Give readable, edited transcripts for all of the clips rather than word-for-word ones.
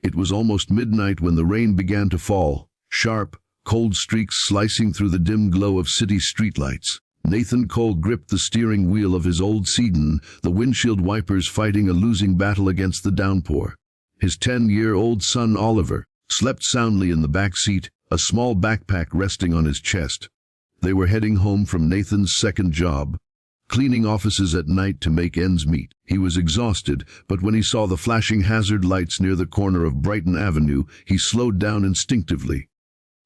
It was almost midnight when the rain began to fall, sharp, cold streaks slicing through the dim glow of city streetlights. Nathan Cole gripped the steering wheel of his old sedan, the windshield wipers fighting a losing battle against the downpour. His 10-year-old son Oliver slept soundly in the back seat, a small backpack resting on his chest. They were heading home from Nathan's second job, cleaning offices at night to make ends meet. He was exhausted, but when he saw the flashing hazard lights near the corner of Brighton Avenue, he slowed down instinctively.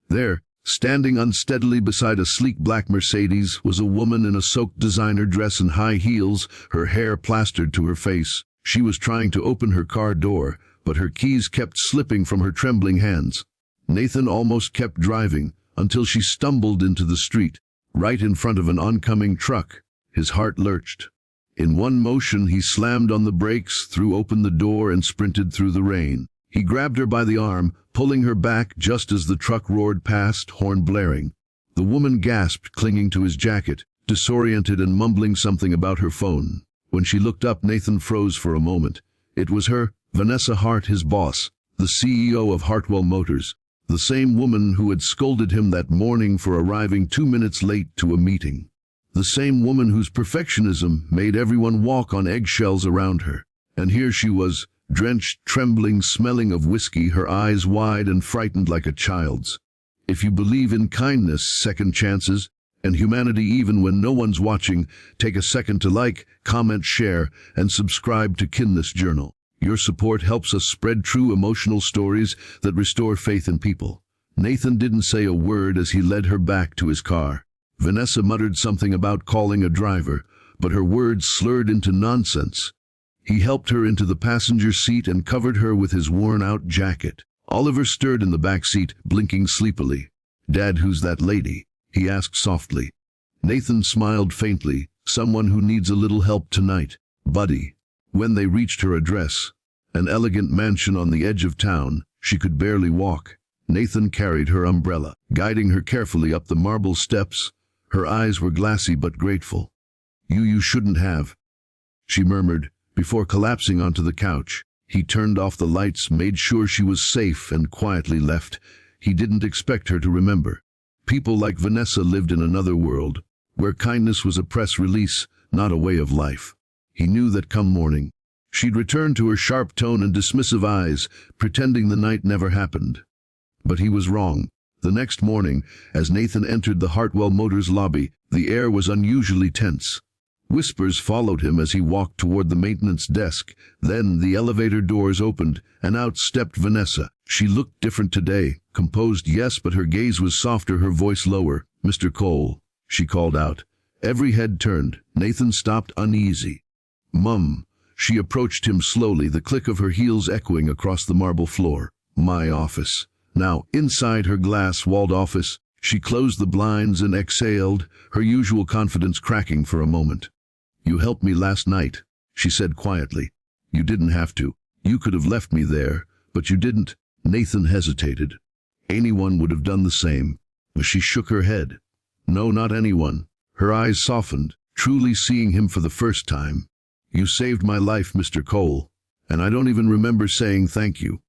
There, standing unsteadily beside a sleek black Mercedes, was a woman in a soaked designer dress and high heels, her hair plastered to her face. She was trying to open her car door, but her keys kept slipping from her trembling hands. Nathan almost kept driving, until she stumbled into the street, right in front of an oncoming truck. His heart lurched. In one motion he slammed on the brakes, threw open the door and sprinted through the rain. He grabbed her by the arm, pulling her back just as the truck roared past, horn blaring. The woman gasped, clinging to his jacket, disoriented and mumbling something about her phone. When she looked up, Nathan froze for a moment. It was her, Vanessa Hart, his boss, the CEO of Hartwell Motors, the same woman who had scolded him that morning for arriving 2 minutes late to a meeting. The same woman whose perfectionism made everyone walk on eggshells around her. And here she was, drenched, trembling, smelling of whiskey, her eyes wide and frightened like a child's. If you believe in kindness, second chances, and humanity even when no one's watching, take a second to like, comment, share, and subscribe to Kindness Journal. Your support helps us spread true emotional stories that restore faith in people. Nathan didn't say a word as he led her back to his car. Vanessa muttered something about calling a driver, but her words slurred into nonsense. He helped her into the passenger seat and covered her with his worn-out jacket. Oliver stirred in the back seat, blinking sleepily. "Dad, who's that lady?" he asked softly. Nathan smiled faintly. "Someone who needs a little help tonight, Buddy." When they reached her address, an elegant mansion on the edge of town, she could barely walk. Nathan carried her umbrella, guiding her carefully up the marble steps. Her eyes were glassy but grateful. You shouldn't have," she murmured, before collapsing onto the couch. He turned off the lights, made sure she was safe, and quietly left. He didn't expect her to remember. People like Vanessa lived in another world, where kindness was a press release, not a way of life. He knew that come morning, she'd return to her sharp tone and dismissive eyes, pretending the night never happened. But he was wrong. The next morning, as Nathan entered the Hartwell Motors lobby, the air was unusually tense. Whispers followed him as he walked toward the maintenance desk. Then the elevator doors opened, and out stepped Vanessa. She looked different today, composed, yes, but her gaze was softer, her voice lower. "Mr. Cole," she called out. Every head turned. Nathan stopped, uneasy. "Mum." She approached him slowly, the click of her heels echoing across the marble floor. "My office." Now, inside her glass-walled office, she closed the blinds and exhaled, her usual confidence cracking for a moment. "You helped me last night," she said quietly. "You didn't have to. You could have left me there, but you didn't." Nathan hesitated. "Anyone would have done the same." She shook her head. "No, not anyone." Her eyes softened, truly seeing him for the first time. "You saved my life, Mr. Cole, and I don't even remember saying thank you."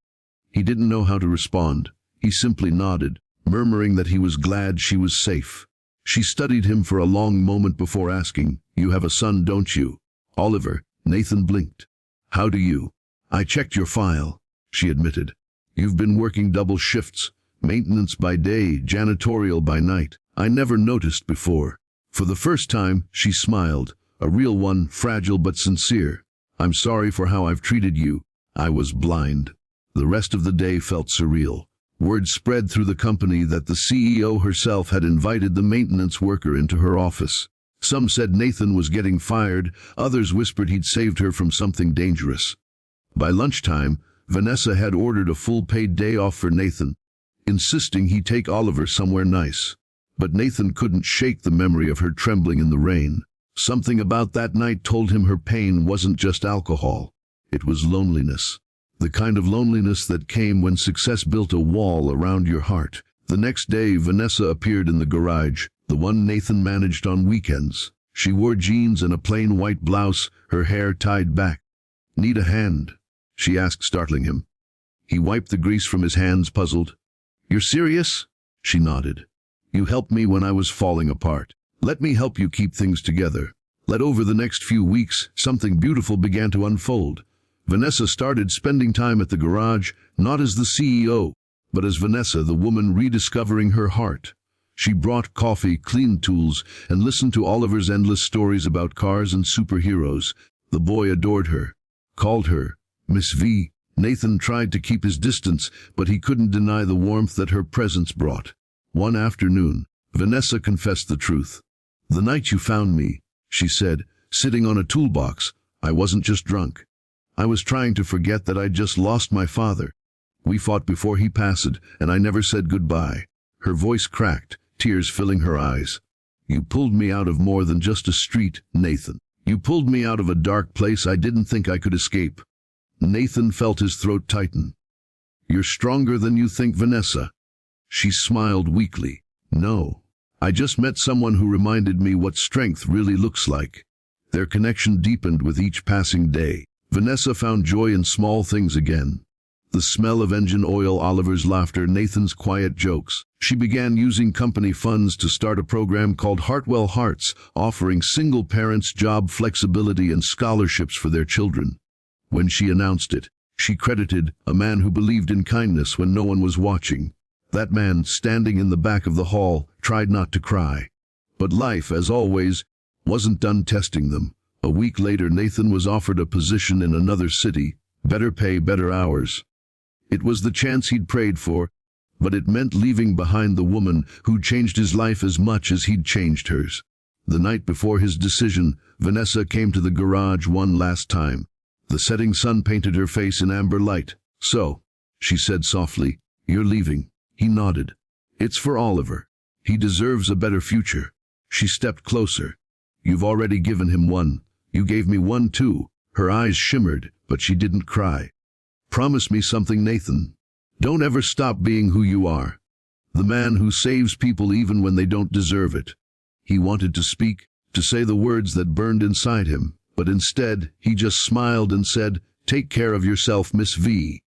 He didn't know how to respond. He simply nodded, murmuring that he was glad she was safe. She studied him for a long moment before asking, "You have a son, don't you?" "Oliver." Nathan blinked. "How do you?" "I checked your file," she admitted. "You've been working double shifts, maintenance by day, janitorial by night. I never noticed before." For the first time, she smiled, a real one, fragile but sincere. "I'm sorry for how I've treated you. I was blind." The rest of the day felt surreal. Word spread through the company that the CEO herself had invited the maintenance worker into her office. Some said Nathan was getting fired, others whispered he'd saved her from something dangerous. By lunchtime, Vanessa had ordered a full-paid day off for Nathan, insisting he take Oliver somewhere nice. But Nathan couldn't shake the memory of her trembling in the rain. Something about that night told him her pain wasn't just alcohol. It was loneliness. The kind of loneliness that came when success built a wall around your heart. The next day, Vanessa appeared in the garage, the one Nathan managed on weekends. She wore jeans and a plain white blouse, her hair tied back. "Need a hand?" she asked, startling him. He wiped the grease from his hands, puzzled. "You're serious?" She nodded. "You helped me when I was falling apart. Let me help you keep things together." Over the next few weeks, something beautiful began to unfold. Vanessa started spending time at the garage, not as the CEO, but as Vanessa, the woman rediscovering her heart. She brought coffee, cleaned tools, and listened to Oliver's endless stories about cars and superheroes. The boy adored her, called her Miss V. Nathan tried to keep his distance, but he couldn't deny the warmth that her presence brought. One afternoon, Vanessa confessed the truth. "The night you found me," she said, "sitting on a toolbox, I wasn't just drunk. I was trying to forget that I'd just lost my father. We fought before he passed, and I never said goodbye." Her voice cracked, tears filling her eyes. "You pulled me out of more than just a street, Nathan. You pulled me out of a dark place I didn't think I could escape." Nathan felt his throat tighten. "You're stronger than you think, Vanessa." She smiled weakly. "No. I just met someone who reminded me what strength really looks like." Their connection deepened with each passing day. Vanessa found joy in small things again. The smell of engine oil, Oliver's laughter, Nathan's quiet jokes. She began using company funds to start a program called Hartwell Hearts, offering single parents job flexibility and scholarships for their children. When she announced it, she credited a man who believed in kindness when no one was watching. That man, standing in the back of the hall, tried not to cry. But life, as always, wasn't done testing them. A week later, Nathan was offered a position in another city, better pay, better hours. It was the chance he'd prayed for, but it meant leaving behind the woman who'd changed his life as much as he'd changed hers. The night before his decision, Vanessa came to the garage one last time. The setting sun painted her face in amber light. "So," she said softly, "you're leaving." He nodded. "It's for Oliver. He deserves a better future." She stepped closer. "You've already given him one. You gave me one too." Her eyes shimmered, but she didn't cry. "Promise me something, Nathan. Don't ever stop being who you are. The man who saves people even when they don't deserve it." He wanted to speak, to say the words that burned inside him, but instead, he just smiled and said, "Take care of yourself, Miss V."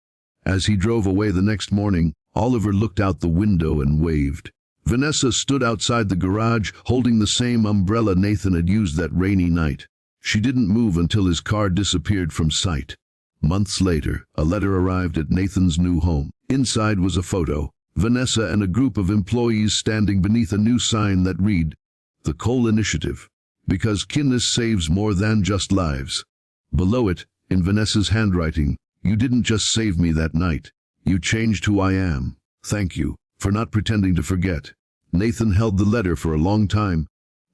As he drove away the next morning, Oliver looked out the window and waved. Vanessa stood outside the garage, holding the same umbrella Nathan had used that rainy night. She didn't move until his car disappeared from sight. Months later, a letter arrived at Nathan's new home. Inside was a photo, Vanessa and a group of employees standing beneath a new sign that read, "The Cole Initiative, because kindness saves more than just lives." Below it, in Vanessa's handwriting, "You didn't just save me that night. You changed who I am. Thank you for not pretending to forget." Nathan held the letter for a long time,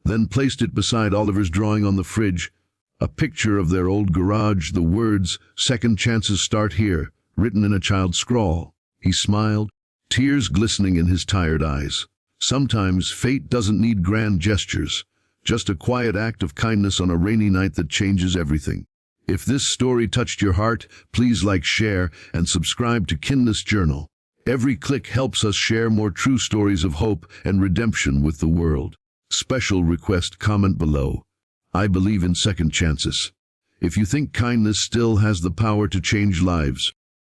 then placed it beside Oliver's drawing on the fridge. A picture of their old garage, the words, "Second chances start here," written in a child's scrawl. He smiled, tears glistening in his tired eyes. Sometimes fate doesn't need grand gestures, just a quiet act of kindness on a rainy night that changes everything. If this story touched your heart, please like, share, and subscribe to Kindness Journal. Every click helps us share more true stories of hope and redemption with the world. Special request: comment below. I believe in second chances. If you think kindness still has the power to change lives,